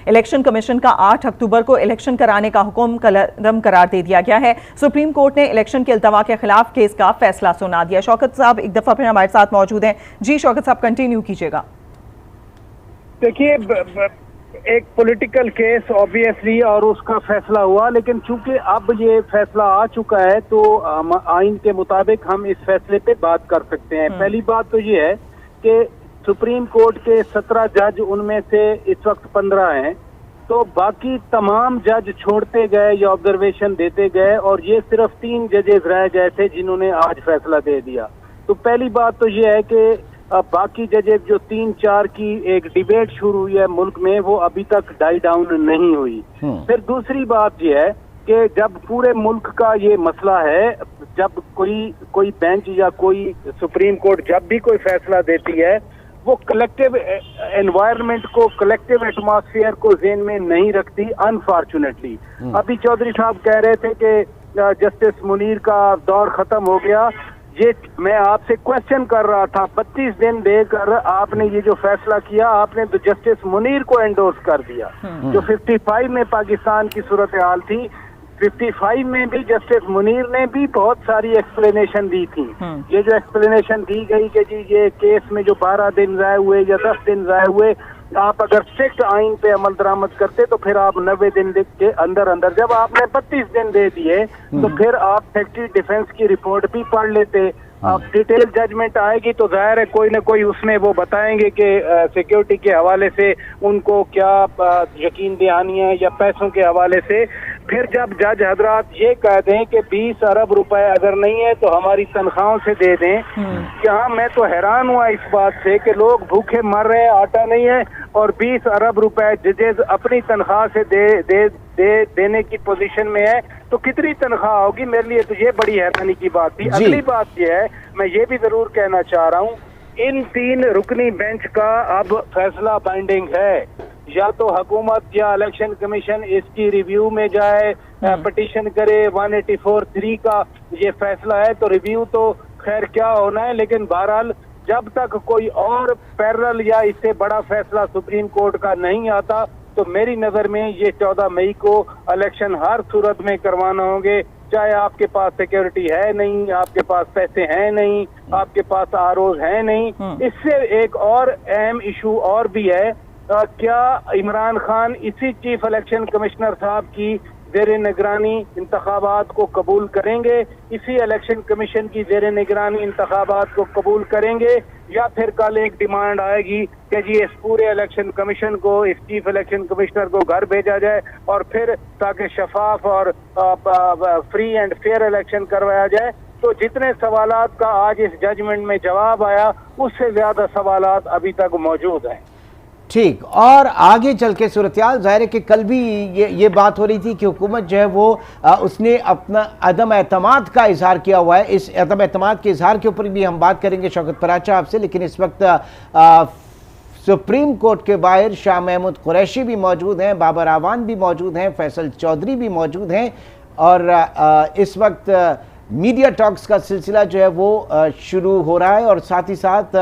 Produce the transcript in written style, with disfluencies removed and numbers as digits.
Election commission का 8 अक्टूबर को election कराने का हुक्म कलम करार दे दिया गया है। सुप्रीम कोर्ट ने इलेक्शन के इल्तवा के खिलाफ केस का फैसला सुना दिया। शौकत साहब एक दफा फिर हमारे साथ मौजूद हैं। जी शौकत साहब, कंटिन्यू कीजिएगा। देखिए, एक पॉलिटिकल केस ऑब्वियसली और उसका फैसला हुआ, लेकिन चूंकि अब ये फैसला आ चुका है तो आइन के मुताबिक हम इस फैसले पे बात कर सकते हैं। पहली बात तो ये है कि सुप्रीम कोर्ट के 17 जज, उनमें से इस वक्त 15 हैं, तो बाकी तमाम जज छोड़ते गए या ऑब्जर्वेशन देते गए और ये सिर्फ 3 जजेस रह गए थे जिन्होंने आज फैसला दे दिया। तो पहली बात तो ये है कि बाकी जजेस जो 3-4 की एक डिबेट शुरू हुई है मुल्क में, वो अभी तक डाई डाउन नहीं हुई। फिर दूसरी बात ये है कि जब पूरे मुल्क का ये मसला है, जब कोई बेंच या कोई सुप्रीम कोर्ट जब भी कोई फैसला देती है, वो कलेक्टिव एनवायरनमेंट को, कलेक्टिव एटमॉस्फेयर को ज़हन में नहीं रखती, अनफॉर्चुनेटली। अभी चौधरी साहब कह रहे थे कि जस्टिस मुनीर का दौर खत्म हो गया। ये मैं आपसे क्वेश्चन कर रहा था, 32 दिन देकर आपने ये जो फैसला किया, आपने तो जस्टिस मुनीर को एंडोर्स कर दिया। जो 55 में पाकिस्तान की सूरत हाल थी, 55 में भी जस्टिस मुनीर ने भी बहुत सारी एक्सप्लेनेशन दी थी। ये जो एक्सप्लेनेशन दी गई कि जी ये केस में जो 12 दिन ज़ाया हुए या 10 दिन ज़ाया हुए, आप अगर स्ट्रिक्ट आइन पे अमल दरामद करते तो फिर आप 90 दिन के अंदर अंदर, जब आपने 32 दिन दे दिए तो फिर आप सेक्रेटरी डिफेंस की रिपोर्ट भी पढ़ लेते। अब डिटेल जजमेंट आएगी तो जाहिर है कोई ना कोई उसमें वो बताएंगे कि सिक्योरिटी के हवाले से उनको क्या यकीन दहानी है या पैसों के हवाले से। फिर जब जज हजरात ये कह दें कि 20 अरब रुपए अगर नहीं है तो हमारी तनख्वाहों से दे दें, यहाँ मैं तो हैरान हुआ इस बात से कि लोग भूखे मर रहे हैं, आटा नहीं है, और 20 अरब रुपए जजेस अपनी तनख्वाह से देने की पोजीशन में है, तो कितनी तनख्वाह होगी। मेरे लिए तो ये बड़ी हैरानी की बात थी। अगली बात ये है, मैं ये भी जरूर कहना चाह रहा हूँ, इन 3 रुकनी बेंच का अब फैसला बाइंडिंग है। या तो हुकूमत या इलेक्शन कमीशन इसकी रिव्यू में जाए, पिटीशन करे, 184(3) का ये फैसला है तो रिव्यू तो खैर क्या होना है, लेकिन बहरहाल जब तक कोई और पैरेलल या इससे बड़ा फैसला सुप्रीम कोर्ट का नहीं आता तो मेरी नजर में ये 14 मई को इलेक्शन हर सूरत में करवाना होंगे, चाहे आपके पास सिक्योरिटी है नहीं, आपके पास पैसे हैं नहीं, आपके पास आरओज है नहीं। इससे एक और अहम इशू और भी है, क्या इमरान खान इसी चीफ इलेक्शन कमिश्नर साहब की ज़ेरे निगरानी इंतखाबात को कबूल करेंगे, इसी इलेक्शन कमीशन की ज़ेरे निगरानी इंतखाबात को कबूल करेंगे, या फिर कल एक डिमांड आएगी कि जी इस पूरे इलेक्शन कमीशन को, इस चीफ इलेक्शन कमिश्नर को घर भेजा जाए और फिर ताकि शफाफ और फ्री एंड फेयर इलेक्शन करवाया जाए। तो जितने सवालात का आज इस जजमेंट में जवाब आया, उससे ज्यादा सवालात अभी तक मौजूद हैं। ठीक, और आगे चल के सूरत-ए-हाल ज़ाहिर है कि कल भी ये बात हो रही थी कि हुकूमत जो है वो उसने अपना अदम एतमाद का इजहार किया हुआ है। इस अदम एतमाद के इजहार के ऊपर भी हम बात करेंगे शौकत पराचा आपसे, लेकिन इस वक्त सुप्रीम कोर्ट के बाहर शाह महमूद कुरैशी भी मौजूद हैं, बाबर आवान भी मौजूद हैं, फैसल चौधरी भी मौजूद हैं, और इस वक्त मीडिया टॉक्स का सिलसिला जो है वो शुरू हो रहा है, और साथ ही साथ